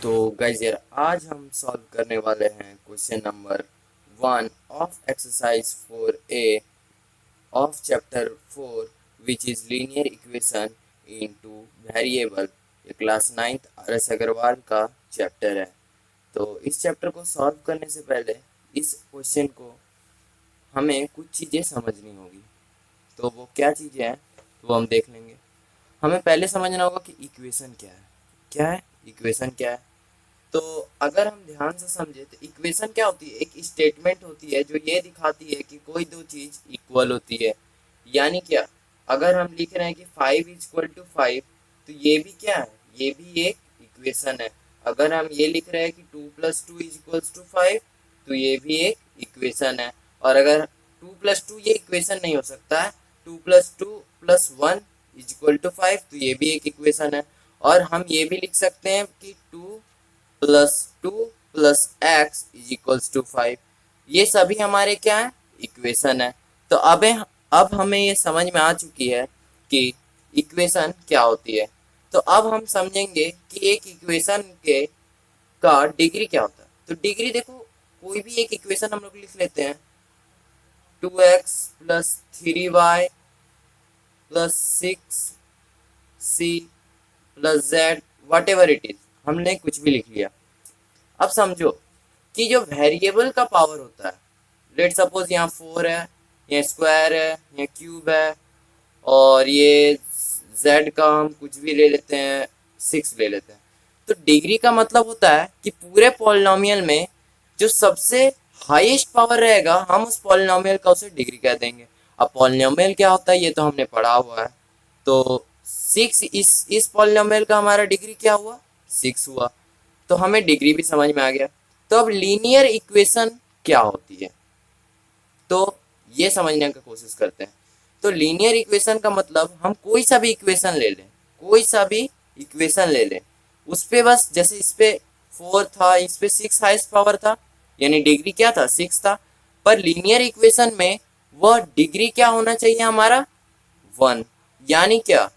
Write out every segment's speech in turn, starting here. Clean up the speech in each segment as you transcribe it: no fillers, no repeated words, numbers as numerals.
तो गाइज यार आज हम सॉल्व करने वाले हैं question number 1 of exercise 4A of chapter 4 which is linear equation into variable. ये क्लास 9th RS अग्रवाल का चैप्टर है। तो इस चैप्टर को सॉल्व करने से पहले इस क्वेश्चन को हमें कुछ चीज़ें समझनी होगी। तो वो क्या चीज़ें हैं वो हम देख लेंगे। हमें पहले समझना होगा कि इक्वेशन क्या है। क्या है इक्वेशन क्या है? तो अगर हम ध्यान से समझे तो इक्वेशन क्या होती है? एक स्टेटमेंट होती है जो ये दिखाती है कि कोई दो चीज इक्वल होती है। यानी क्या, अगर हम लिख रहे हैं कि 5 = 5, तो ये भी क्या है? ये भी एक इक्वेशन है। अगर हम ये लिख रहे हैं कि 2 + 2 = 5, तो ये भी एक इक्वेशन है। और अगर 2 + 2 ये इक्वेशन नहीं हो सकता है, 2 + 2 + 1 = 5, तो ये भी एक इक्वेशन है। और हम ये भी लिख सकते हैं कि 2 + 2 + x = 5। ये सभी हमारे क्या है? इक्वेशन है। तो अब हमें ये समझ में आ चुकी है कि इक्वेशन क्या होती है। तो अब हम समझेंगे कि एक इक्वेशन के का डिग्री क्या होता है। तो डिग्री देखो, कोई भी एक इक्वेशन हम लोग लिख लेते हैं, 2x + 3y + 6c + z, what ever it is, हमने कुछ भी लिख लिया। अब समझो कि जो वेरिएबल का पावर होता है, लेट सपोज यहाँ 4 है, यहाँ स्क्वायर है, यहाँ क्यूब है, और ये z का हम कुछ भी ले लेते हैं, 6 ले लेते हैं। तो डिग्री का मतलब होता है कि पूरे पॉलिनोमियल में जो सबसे हाईएस्ट पावर रहेगा, हम उस पॉलिनोमियल का उसे डिग्री कह देंगे। अब पॉलिनोमियल क्या होता है ये तो हमने पढ़ा हुआ है। तो 6, इस पॉलिनोमियल का हमारा डिग्री क्या हुआ? 6 हुआ। तो हमें डिग्री भी समझ में आ गया। तो अब लीनियर इक्वेशन क्या होती है, तो ये समझने की कोशिश करते हैं। तो लीनियर इक्वेशन का मतलब हम कोई सा भी इक्वेशन ले लें, कोई सा भी इक्वेशन ले लें, उस पे बस, जैसे इस पे 4 था, इस पे 6 हाईएस्ट पावर था, यानी डिग्री क्या था? 6 था। पर लीनियर इक्वेशन में वह डिग्री क्या होना चाहिए हमारा? 1। यानी क्या,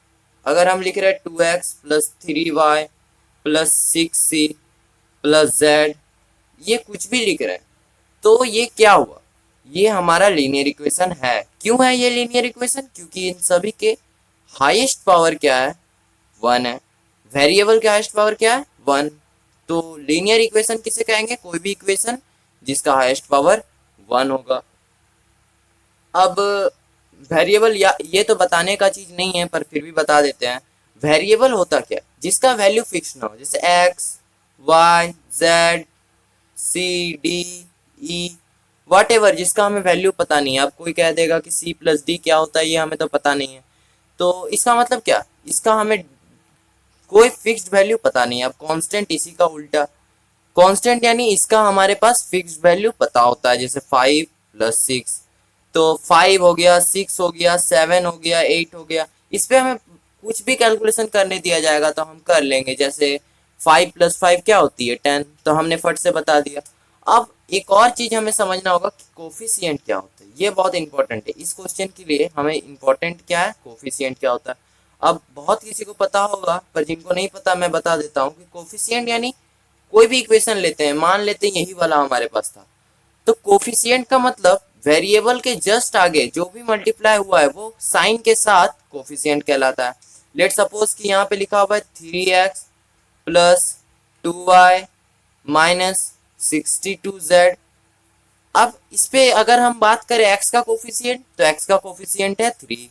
अगर हम लिख रहे हैं 2x + 3y + 6c + z, ये कुछ भी लिख रहे हैं, तो ये क्या हुआ? ये हमारा लीनियर इक्वेशन है। क्यों है ये लीनियर इक्वेशन? क्योंकि इन सभी के हाईएस्ट पावर क्या है? 1 है। वेरिएबल के हाईएस्ट पावर क्या है? 1। तो लीनियर इक्वेशन किसे कहेंगे? कोई भी इक्वेशन जिसका हाईएस्ट पावर 1 होगा। अब वेरिएबल, या ये तो बताने का चीज नहीं है पर फिर भी बता देते हैं। वेरिएबल होता क्या? जिसका वैल्यू फिक्स ना हो, जैसे X, Y, Z, C, D, E, whatever, जिसका हमें वैल्यू पता नहीं है। अब कोई कह देगा कि C + D क्या होता है, ये हमें तो पता नहीं है। तो इसका मतलब क्या? इसका हमें कोई फिक्स्ड वैल्यू पता नहीं है। अब कांस्टेंट इसी का उल्टा, कांस्टेंट यानी इसका हमारे पास फिक्स्ड वैल्यू पता होता है। जैसे 5 + 6, तो 5 हो गया, 6 हो गया, 7 हो गया, 8 हो गया। इस पे हमें कुछ भी कैलकुलेशन करने दिया जाएगा तो हम कर लेंगे। जैसे 5 + 5 क्या होती है? 10, तो हमने फट से बता दिया। अब एक और चीज हमें समझना होगा कि कोफिशिएंट क्या होता है। ये बहुत इंपॉर्टेंट है इस क्वेश्चन के लिए। हमें इंपॉर्टेंट क्या है? कोफिशिएंट क्या होता है। अब बहुत किसी को पता होगा, पर जिनको नहीं पता मैं बता देता हूँ कि कोफिशिएंट यानी, कोई भी इक्वेशन लेते हैं, मान लेते हैं यही वाला हमारे पास था, तो कोफिशिएंट का मतलब वेरिएबल के जस्ट आगे जो भी मल्टीप्लाई हुआ है वो साइन के साथ कोफिशिएंट कहलाता है। लेट सपोज कि यहाँ पे लिखा हुआ है 3x + 2y - 62z। अब इस पे अगर हम बात करें x का कोफिशिएंट, तो x का कोफिशिएंट है 3।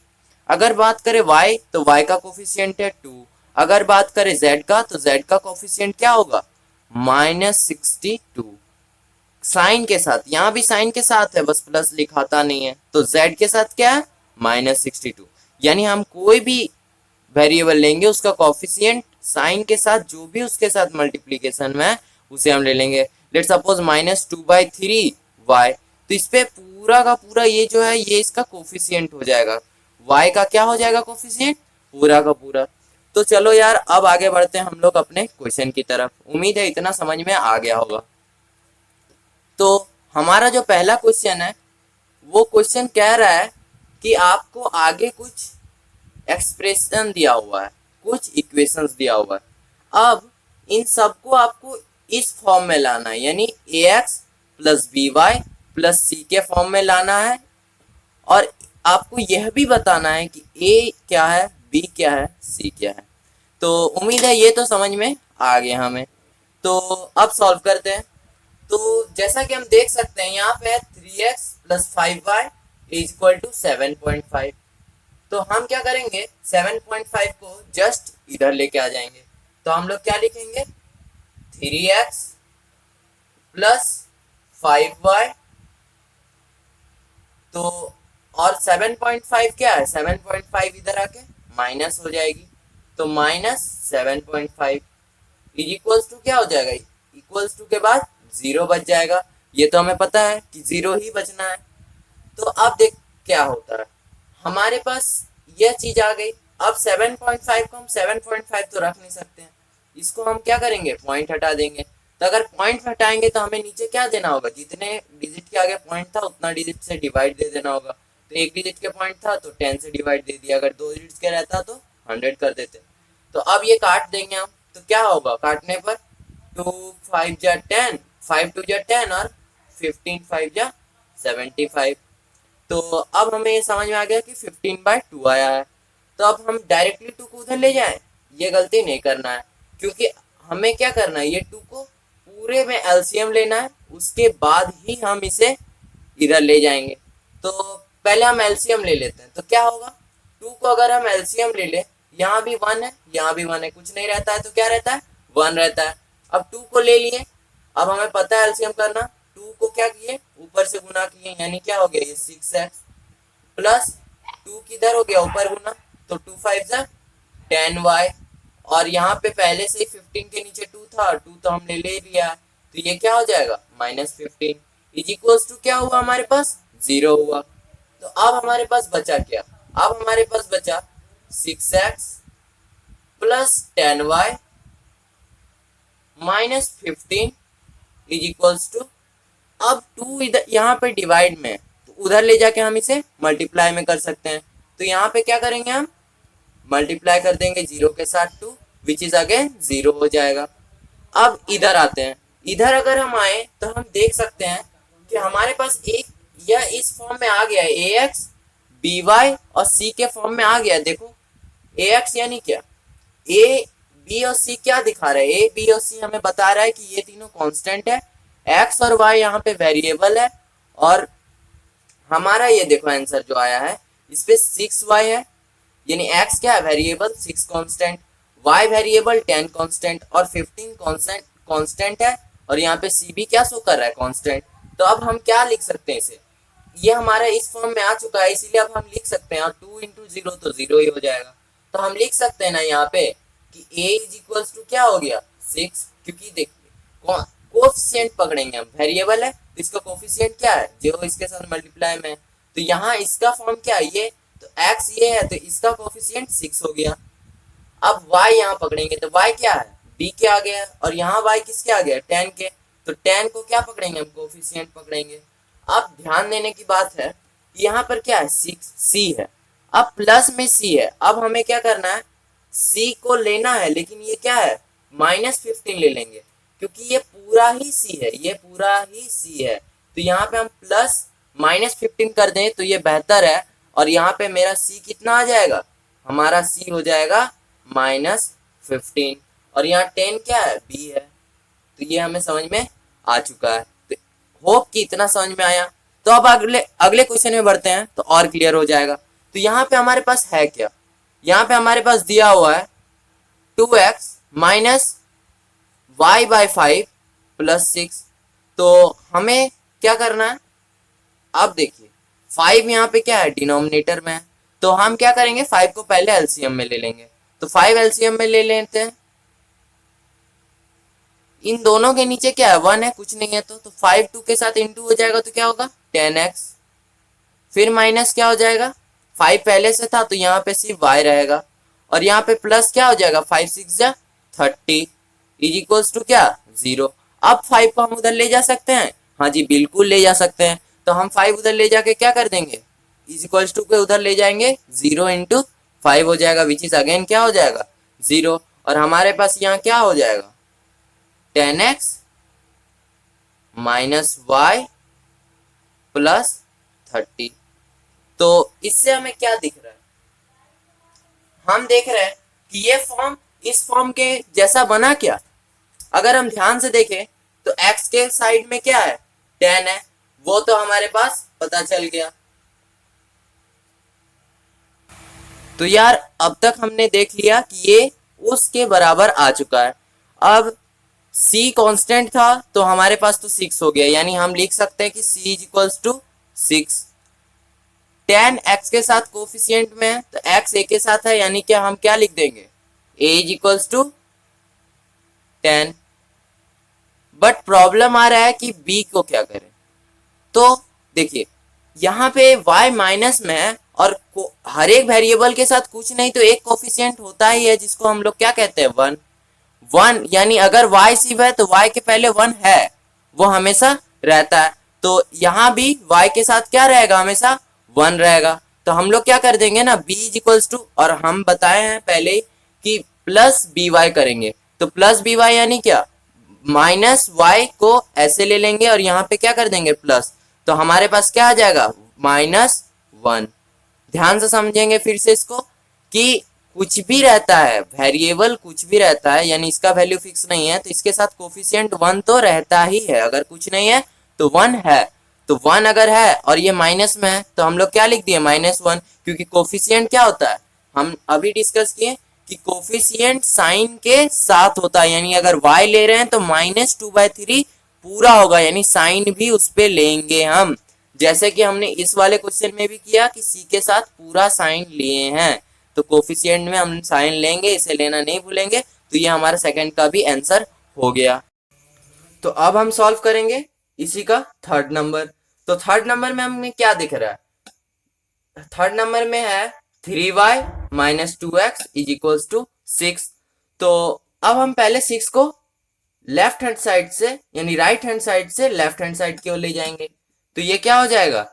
अगर बात करें y, तो y का कोफिशिएंट है 2। अगर बात करें z का, तो z का कोफिशिएंट क्या होगा? -62। साइन के साथ, यहाँ भी साइन के साथ है, बस प्लस लिखाता नहीं है। तो z के साथ क्या है? -62। यानी हम कोई भी वेरिएबल लेंगे, उसका कॉफिशिएंट साइन के साथ जो भी उसके साथ मल्टीप्लीकेशन में है उसे हम ले लेंगे। लेट सपोज -2/3y, तो इस पे पूरा का पूरा ये जो है ये इसका कोफिशिएंट हो जाएगा। y का क्या हो जाएगा कोफिशिएंट? पूरा का पूरा। तो चलो यार, अब आगे बढ़ते हैं हम लोग अपने क्वेश्चन की तरफ। उम्मीद है इतना समझ में आ गया होगा। तो हमारा जो पहला क्वेश्चन है, वो क्वेश्चन कह रहा है कि आपको आगे कुछ एक्सप्रेशन दिया हुआ है, कुछ इक्वेशंस दिया हुआ है। अब इन सबको आपको इस फॉर्म में लाना है, यानी ax plus b y plus c के फॉर्म में लाना है। और आपको यह भी बताना है कि a क्या है, b क्या है, c क्या है। तो उम्मीद है ये तो समझ में आ गया हमें। तो अब सॉल्व करते हैं। तो जैसा कि हम देख सकते हैं यहाँ पे 3x plus 5y is equal to 7.5। तो हम क्या करेंगे, 7.5 को जस्ट इधर लेके आ जाएंगे। तो हम लोग क्या लिखेंगे, 3x प्लस 5y। तो और 7.5 क्या है, 7.5 इधर आके माइनस हो जाएगी। तो माइनस 7.5 इज इक्वल्स टू क्या हो जाएगा, इक्वल्स टू के बाद 0 बच जाएगा। ये तो हमें पता है कि 0 ही बचना है। तो अब देख क्या होता है, हमारे पास यह चीज आ गई। अब 7.5 को हम 7.5 तो रख नहीं सकते हैं, इसको हम क्या करेंगे, पॉइंट हटा देंगे। तो अगर पॉइंट हटाएंगे तो हमें नीचे क्या देना होगा, जितने डिजिट के आगे पॉइंट था उतना डिजिट से डिवाइड दे देना होगा। तो 1 डिजिट के पॉइंट था तो 10 से डिवाइड दे दिया, अगर 2 डिजिट के रहता तो 100 कर देते। तो अब ये काट देंगे हम, तो क्या होगा काटने पर, 2 5 जा 10, 5 2 जा 10 और 15 5 जा 75। तो अब हमें ये समझ में आ गया कि 15/2 आया है। तो अब हम डायरेक्टली 2 को उधर ले जाएं, ये गलती नहीं करना है, क्योंकि हमें क्या करना है, ये 2 को पूरे में एलसीएम लेना है, उसके बाद ही हम इसे इधर ले जाएंगे। तो पहले हम एलसीएम ले लेते हैं। तो क्या होगा, 2 को अगर हम एलसीएम ले ले, यहाँ भी 1 है यहाँ भी 1 है, कुछ नहीं रहता है तो क्या रहता है, 1 रहता है। अब 2 को ले लिए, अब हमें पता है एलसीएम करना। 2 को क्या किए, ऊपर से गुना किए, यानी क्या हो गया, ये 6x प्लस 2 किधर हो गया, ऊपर गुना, तो 2 5 जा 10y। और यहाँ पे पहले से ही 15 के नीचे 2 था, 2 तो हमने ले लिया, तो ये क्या हो जाएगा, -15 इज इक्वल्स टू क्या हुआ हमारे पास, 0 हुआ। तो अब हमारे पास बचा क्या, अब हमारे पास बचा 6x plus 10y -15 is equals to, अब 2 इधर यहाँ पे डिवाइड में, तो उधर ले जाके हम इसे मल्टीप्लाई में कर सकते हैं। तो यहाँ पे क्या करेंगे, हम मल्टीप्लाई कर देंगे 0 के साथ 2, विच इज अगेन 0 हो जाएगा। अब इधर आते हैं, इधर अगर हम आए तो हम देख सकते हैं कि हमारे पास एक यह इस फॉर्म में आ गया है, ax by और c के फॉर्म में आ गया है। देखो ax यानी क्या, a b और c क्या दिखा रहा है, a b और c हमें बता रहा है कि ये तीनों कांस्टेंट है, x और y यहाँ पे वेरिएबल है। और हमारा ये देखो आंसर जो आया है इस पे 6y है, यानी x क्या है, variable 6 constant, y variable 10 constant और 15 कांस्टेंट है। और यहाँ पे c भी क्या शो कर रहा है, कांस्टेंट। तो अब हम क्या लिख सकते हैं इसे, ये हमारा इस फॉर्म में आ चुका है, इसीलिए अब हम लिख सकते हैं, और 2 × 0 तो 0 ही हो जाएगा। तो हम लिख सकते हैं ना यहाँ पे कि a इज इक्वल्स टू क्या हो गया, 6, क्योंकि देखिए कोफिशिएंट पकड़ेंगे हम, वेरिएबल है तो इसका कोफिशिएंट क्या है, 0 इसके साथ मल्टीप्लाई में। तो यहाँ इसका फॉर्म क्या है, ये तो x ये है तो इसका कोफिशिएंट 6 हो गया। अब y यहाँ पकड़ेंगे तो y क्या है, b के आ गया, और यहाँ y किसके आ गया, 10 के। तो 10 को क्या पकड़ेंगे हम, कोफिशिएंट पकड़ेंगे। अब ध्यान देने की बात है, यहाँ पर क्या है, 6 c है, अब प्लस में c है। अब हमें क्या करना है, c को लेना है, लेकिन ये क्या है, -15 ले लेंगे, क्योंकि ये पूरा ही c है, ये पूरा ही c है। तो यहाँ पे हम प्लस -15 कर दें तो ये बेहतर है। और यहाँ पे मेरा c कितना आ जाएगा, हमारा c हो जाएगा -15, और यहाँ 10 क्या है, b है। तो ये हमें समझ में आ चुका है। तो होप कि इतना समझ में आया। तो अब अगले क्वेश्चन में बढ़ते हैं तो और क्लियर हो जाएगा। तो यहाँ पे हमारे पास है क्या, यहाँ पे हमारे पास दिया हुआ है 2x माइनस y/5 प्लस 6। तो हमें क्या करना है, अब देखिए 5 यहाँ पे क्या है, डिनोमिनेटर में है, तो हम क्या करेंगे, 5 को पहले एलसीएम में ले लेंगे। तो 5 एलसीएम में ले लेते हैं, इन दोनों के नीचे क्या है, 1 है, कुछ नहीं है। तो 5 2 के साथ इंटू हो जाएगा तो क्या होगा, 10x, फिर माइनस क्या हो जाएगा, 5 पहले से था तो यहाँ पे सिर्फ y रहेगा, और यहाँ पे प्लस क्या हो जाएगा, 5 6 जा 30 इज इक्वल्स टू क्या, 0। अब 5 को हम उधर ले जा सकते हैं, हाँ जी बिल्कुल ले जा सकते हैं। तो हम 5 उधर ले जाके क्या कर देंगे, इज इक्वल्स टू के उधर ले जाएंगे, 0 × 5 हो जाएगा, विच इज अगेन क्या हो जाएगा, 0। और हमारे पास यहाँ क्या हो जाएगा, 10x माइनस वाई प्लस 30। तो इससे हमें क्या दिख रहा है, हम देख रहे हैं कि ये फॉर्म इस फॉर्म के जैसा बना क्या। अगर हम ध्यान से देखें तो x के साइड में क्या है, 10 है, वो तो हमारे पास पता चल गया। तो यार अब तक हमने देख लिया कि ये उसके बराबर आ चुका है। अब c कांस्टेंट था तो हमारे पास तो 6 हो गया, यानी हम लिख सकते हैं कि c is equals to 6। 10 x के साथ कोफिशिएंट में है तो x a के साथ है, यानी कि हम क्या लिख देंगे, a is equals to 10। But problem आ रहा है कि b को क्या करें। तो देखिए यहाँ पे y माइनस में है और हर एक वेरिएबल के साथ कुछ नहीं तो एक कोफिशिएंट होता ही है जिसको हम लोग क्या कहते हैं, 1। 1 यानी अगर y सिर्फ है तो y के पहले 1 है, वो हमेशा रहता है। तो यहाँ भी y के साथ क्या रहेगा, हमेशा 1 रहेगा। तो हम लोग क्या कर देंगे ना, b इज इक्वल्स टू, और हम बताए हैं पहले कि प्लस बी वाई करेंगे। तो प्लस बी वाई यानी क्या, माइनस वाई को ऐसे ले लेंगे और यहाँ पे क्या कर देंगे प्लस, तो हमारे पास क्या आ जाएगा, -1। ध्यान से समझेंगे फिर से इसको कि कुछ भी रहता है, वेरिएबल कुछ भी रहता है, यानी इसका वैल्यू फिक्स नहीं है तो इसके साथ कोफिशिएंट 1 तो रहता ही है। अगर कुछ नहीं है तो 1 है, तो 1 अगर है और ये माइनस में है तो हम लोग क्या लिख दिए, -1, क्योंकि कोफिशिएंट क्या होता है, हम अभी डिस्कस किए कि कोफिशिएंट साइन के साथ होता है। यानी अगर y ले रहे हैं तो -2/3 पूरा होगा, यानी साइन भी उस पे लेंगे हम, जैसे कि हमने इस वाले क्वेश्चन में भी किया कि c के साथ पूरा साइन लिए हैं। तो कोफिशिएंट में हम साइन लेंगे, इसे लेना नहीं भूलेंगे। तो ये हमारा सेकंड का भी आंसर हो गया। तो अब हम सॉल्व करेंगे इसी का थर्ड नंबर। तो थर्ड नंबर में हमें क्या दिख रहा है, थर्ड नंबर में है 3y minus 2x is equals to 6। तो अब हम पहले 6 को लेफ्ट हैंड साइड से यानी राइट हैंड साइड से लेफ्ट हैंड साइड की ओर ले जाएंगे। तो ये क्या हो जाएगा,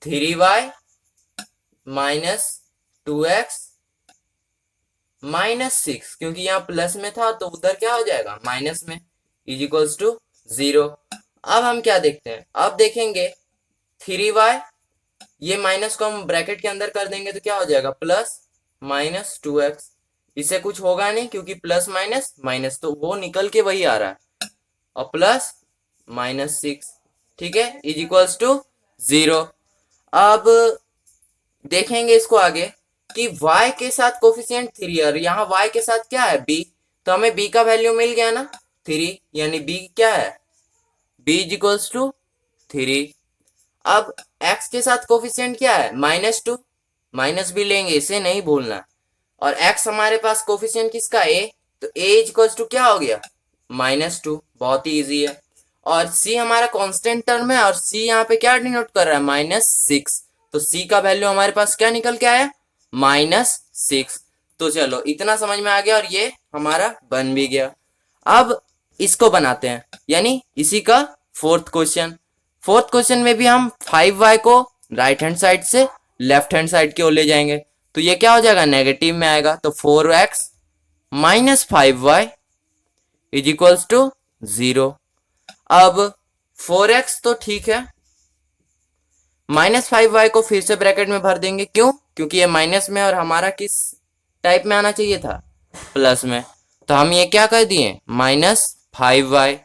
3y माइनस 2x -6, क्योंकि यहाँ प्लस में था तो उधर क्या हो जाएगा, माइनस में, इज इक्वल्स टू 0। अब हम क्या देखते हैं, अब देखेंगे 3y, ये माइनस को हम ब्रैकेट के अंदर कर देंगे तो क्या हो जाएगा, प्लस -2x। इससे कुछ होगा नहीं क्योंकि प्लस माइनस माइनस तो वो निकल के वही आ रहा है, और प्लस -6, ठीक है, इज इक्वल्स टू 0। अब देखेंगे इसको आगे कि y के साथ कोफिशिएंट 3 और यहाँ y के साथ क्या है, b, तो हमें b का वैल्यू मिल गया ना 3, यानी b क्या है, b इज इक्वल्स टू 3। अब x के साथ कोफिशिएंट क्या है, -2, माइनस भी लेंगे, इसे नहीं भूलना। और x हमारे पास कोफिशिएंट किसका, a, तो a इज इक्वल्स टू क्या हो गया, -2, बहुत ही इजी है। और c हमारा कांस्टेंट टर्म है और c यहाँ पे क्या डिनोट कर रहा है, -6, तो c का वैल्यू हमारे पास क्या निकल के आया, -6। तो चलो इतना समझ में आ गया और ये हमारा बन भी गया। अब इसको बनाते हैं, यानी इसी का फोर्थ क्वेश्चन। फोर्थ क्वेश्चन में भी हम 5y को राइट हैंड साइड से लेफ्ट हैंड साइड की ओर ले जाएंगे। तो ये क्या हो जाएगा, नेगेटिव में आएगा, तो 4x minus 5y is equals to 0। अब 4x तो ठीक है, -5y को फिर से ब्रैकेट में भर देंगे, क्यों, क्योंकि ये माइनस में और हमारा किस टाइप में आना चाहिए था, प्लस में। तो हम ये क्या कर दिए, -5y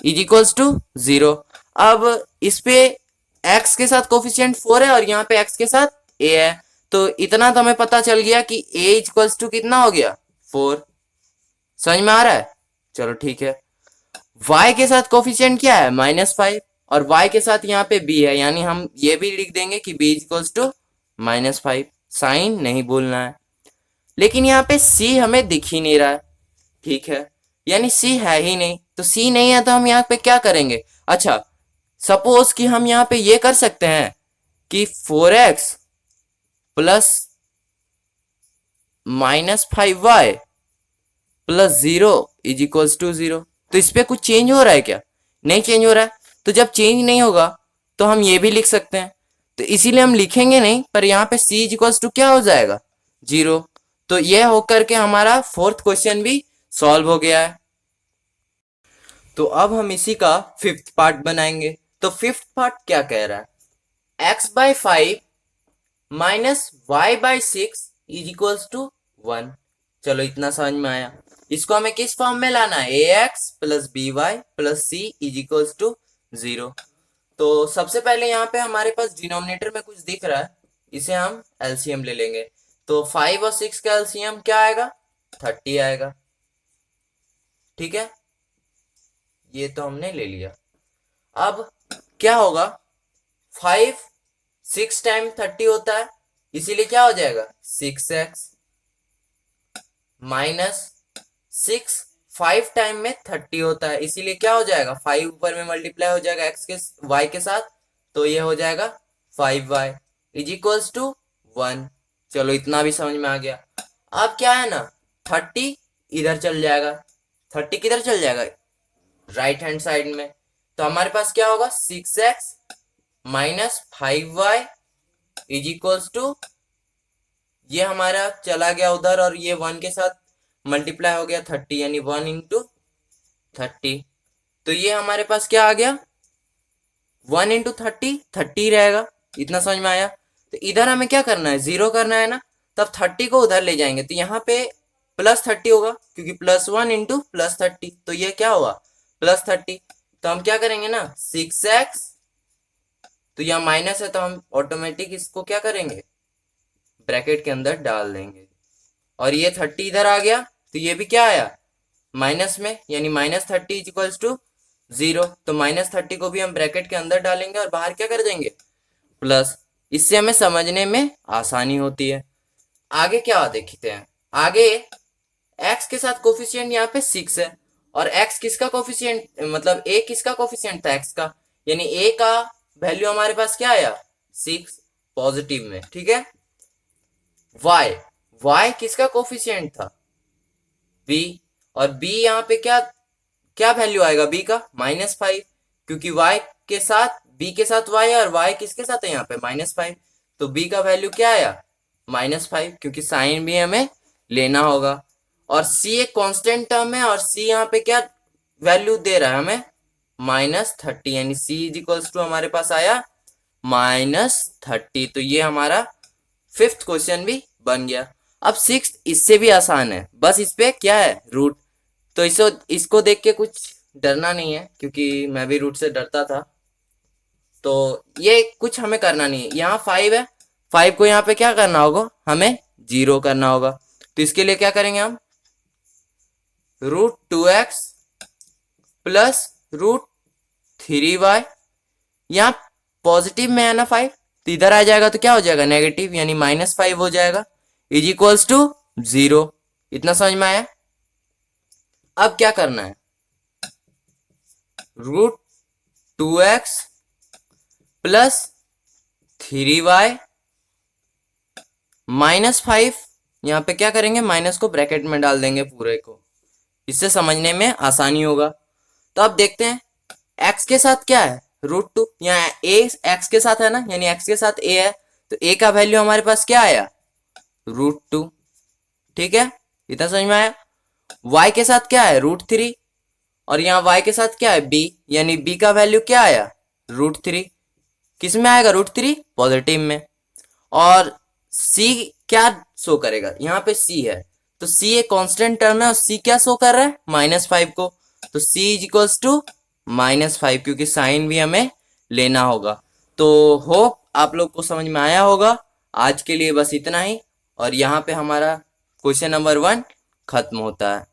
इज इक्वल्स टू 0। अब इस पे x के साथ कोफिशिएंट 4 है और यहाँ पे x के साथ a है, तो इतना तो हमें पता चल गया कि a इक्वल्स टू कितना हो गया, 4। समझ में आ रहा है, चलो ठीक है। y के साथ कोफिशिएंट क्या है, -5, और y के साथ यहाँ पे b है, यानी हम ये भी लिख देंगे कि b इक्वल्स टू -5, साइन नहीं भूलना है। लेकिन यहाँ पे c हमें दिख ही नहीं रहा है, ठीक है, यानी c है ही नहीं। तो c नहीं है तो हम यहाँ पे क्या करेंगे, अच्छा सपोज कि हम यहाँ पे ये कर सकते हैं कि 4x plus -5y plus 0 is equals to 0। तो इस पे कुछ चेंज हो रहा है क्या, नहीं चेंज हो रहा है। तो जब चेंज नहीं होगा तो हम ये भी लिख सकते हैं, तो इसीलिए हम लिखेंगे नहीं, पर यहाँ पे c इज इक्वल्स टू क्या हो जाएगा, 0। तो ये होकर के हमारा फोर्थ क्वेश्चन भी सॉल्व हो गया है। तो अब हम इसी का फिफ्थ पार्ट बनाएंगे। तो फिफ्थ पार्ट क्या कह रहा है, x/5 minus y/6 is equals to 1। चलो इतना समझ में आया। इसको हमें किस फॉर्म में लाना है, ax plus by plus c is equals to 0। तो सबसे पहले यहाँ पे हमारे पास डिनोमिनेटर में कुछ दिख रहा है, इसे हम एलसीएम ले लेंगे। तो 5 और 6 का एलसीएम क्या आएगा, 30 आएगा। ठीक है, ये तो हमने ले लिया। अब क्या होगा, 5 6 टाइम 30 होता है, इसीलिए क्या हो जाएगा 6x माइनस 6 5 टाइम में 30 होता है, इसीलिए क्या हो जाएगा 5 ऊपर में मल्टीप्लाई हो जाएगा x के y के साथ, तो ये हो जाएगा 5y इज इक्वल्स टू 1। चलो इतना भी समझ में आ गया। अब क्या है ना, 30 इधर चल जाएगा, 30 किधर चल जाएगा, राइट हैंड साइड में। तो हमारे पास क्या होगा 6x minus 5y is equals to, ये हमारा चला गया उधर और ये 1 के साथ मल्टीप्लाई हो गया 30, यानी 1 इंटू 30। तो ये हमारे पास क्या आ गया 1 इंटू 30 रहेगा। इतना समझ में आया। तो इधर हमें क्या करना है, 0 करना है ना, तब 30 को उधर ले जाएंगे तो यहाँ पे प्लस 30 होगा, क्योंकि प्लस 1 इंटू प्लस 30, तो ये क्या हुआ प्लस 30। तो हम क्या करेंगे ना 6x, तो यहाँ माइनस है तो हम ऑटोमेटिक इसको क्या करेंगे ब्रैकेट के अंदर डाल देंगे, और ये 30 इधर आ गया तो ये भी क्या आया माइनस में, यानी माइनस 30 इज इक्वल्स टू 0। तो माइनस 30 को भी हम ब्रैकेट के अंदर डालेंगे और बाहर क्या कर देंगे प्लस। इससे हमें समझने में आसानी होती है। आगे क्या देखते हैं, आगे x के साथ कोफिशिएंट यहाँ पे 6 है, और x किसका कोफिशिएंट, मतलब a किसका कोफिशिएंट था x का, यानी a का वैल्यू हमारे पास क्या आया 6 पॉजिटिव में। ठीक है, y किसका कोफिशिएंट था b, और b यहाँ पे क्या क्या वैल्यू आएगा b का -5, क्योंकि y के साथ b के साथ y है और y किसके साथ है यहाँ पे -5, तो b का वैल्यू क्या आया -5, क्योंकि साइन भी हमें लेना होगा। और c एक कांस्टेंट टर्म है और c यहाँ पे क्या वैल्यू दे रहा है हमें -30, यानी c इज इक्वल्स टू हमारे पास आया -30। तो ये हमारा फिफ्थ क्वेश्चन भी बन गया। अब सिक्स्थ इससे भी आसान है, बस इस पे क्या है रूट। तो इसको देख के कुछ डरना नहीं है, क्योंकि मैं भी रूट से डरता था। तो ये कुछ हमें करना नहीं है, यहाँ 5 है, 5 को यहाँ पे क्या करना होगा हमें 0 करना होगा। तो इसके लिए क्या करेंगे हम √2x प्लस √3y, यहाँ पॉजिटिव में है ना 5, तो इधर आ जाएगा तो क्या हो जाएगा नेगेटिव, यानी -5 हो जाएगा इज इक्वल्स टू 0। इतना समझ में आया। अब क्या करना है, √2x प्लस 3y -5, यहाँ पे क्या करेंगे माइनस को ब्रैकेट में डाल देंगे पूरे को, इससे समझने में आसानी होगा। तो अब देखते हैं x के साथ क्या है √2, यहाँ a x के साथ है ना, यानी x के साथ a है, तो a का वैल्यू हमारे पास क्या आया √2। ठीक है, इतना समझ में आया। y के साथ क्या है √3, और यहाँ y के साथ क्या है b, यानी b का वैल्यू क्या आया √3, किस में आएगा √3 पॉजिटिव में। और c क्या शो करेगा, यहाँ पे c है, तो c एक कांस्टेंट टर्म है और c क्या शो कर रहा है -5 को, तो c इज इक्वल्स टू -5, क्योंकि साइन भी हमें लेना होगा। तो होप आप लोग को समझ में आया होगा। आज के लिए बस इतना ही, और यहाँ पे हमारा क्वेश्चन नंबर 1 खत्म होता है।